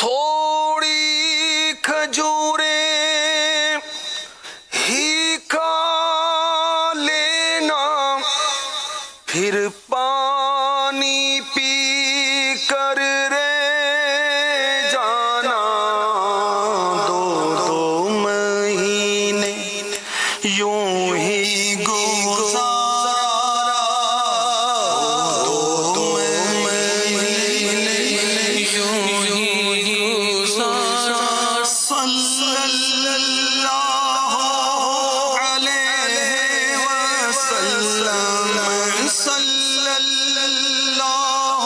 تھوڑی کھجوریں ہی کھا لینا، پھر پانی پی کر رہ جانا، دو دو مہینے یوں ہی گزارا، دو دو مہینے یوں ہی گزارا، صلی اللہ علیہ وسلم، صلی اللہ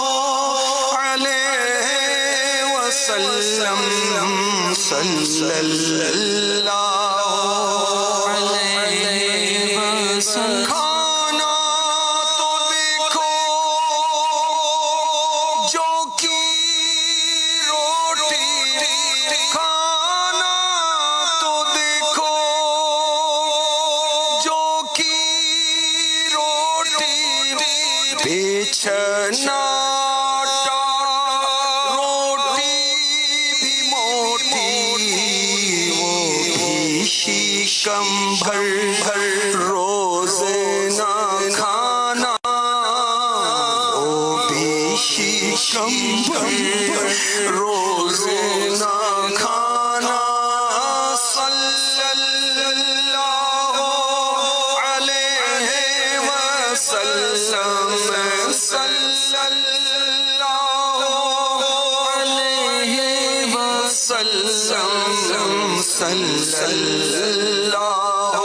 علیہ وسلم، صلی اللہ علیہ وسلم۔ کھانا تو دیکھو جو کی روٹی، کھانا تو دیکھو جو کی روٹی، بیچنا روٹی بھی موٹی، وہ بھی شکم بھر روز نہ کھانا، وہ بھی شکم بھر روز نہ کھانا، صلی اللہ علیہ وسلم، صلی اللہ علیہ وسلم، صلی اللہ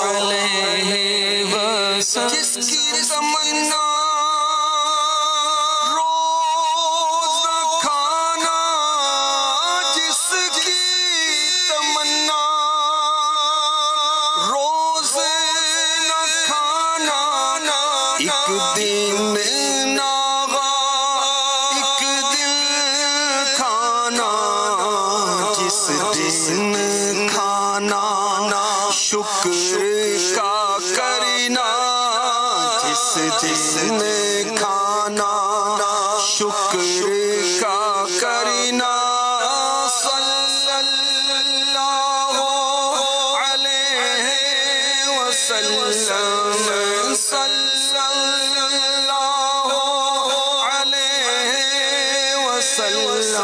علیہ وسلم۔ جس کی تمنا روز نہ کھانا، جس کی تمنا روز نہ کھانا، ایک دن ناغا ایک دن کھانا، جس دن کھانا شکر کا کرنا، جس دن کھانا شکر کا کرنا، صلی اللہ علیہ وسلم، صلی اللہ علیہ وسلم،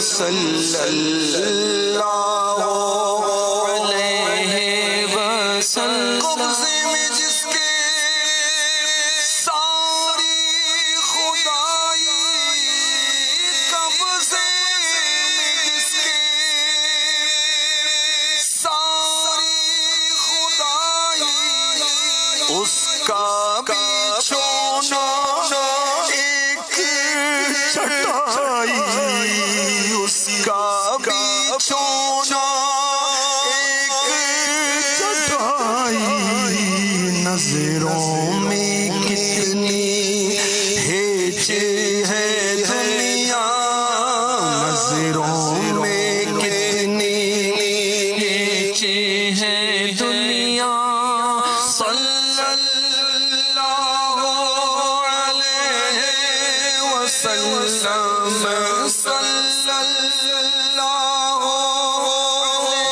صلی اللہ علیہ وسلم۔ قبضے میں جس کے ساری خدائی، قبضے میں جس کے ساری خدائی، اس کا بچھونا ایک چٹائی، اس کا بچھونا ایک چٹائی، نظروں میں کتنی ہیج ہے دنیا، نظروں میں کتنی ہیج ہے دنیا، صلی اللہ علیہ وسلم، صلی اللہ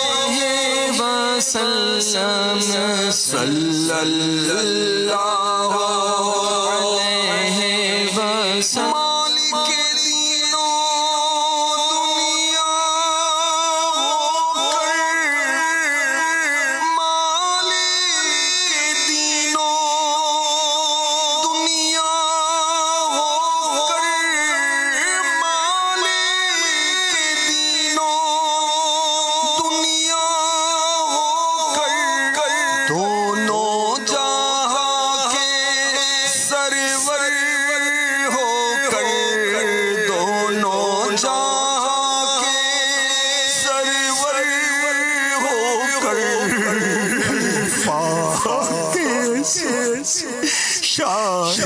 علیہ وسلم، صلی اللہ علیہ وسلم۔ مالک دینوں دنیا ہو کر، مالک دینوں دنیا ہو کر، مالک دینوں دنیا ہو کر، دونوں جہاں کے سرور ہو کر، دونوں جہاں کے سرور ہو کر، فاقے سے شاہ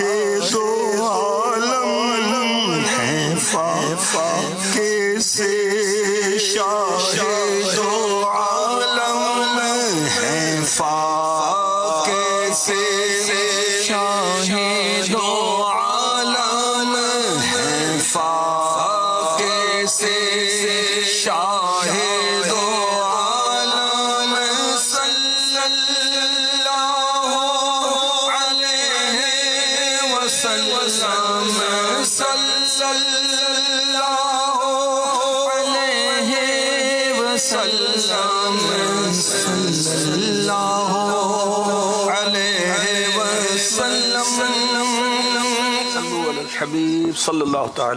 دو عالم ہیں، فاقے سے شاہ دو عالم ہیں، فاقے سے شاہ دو عالم ہیں، فاقے اللہ علیہ وسلم صلی اللہ علیہ وسلم الحبیب صلی اللہ تعالی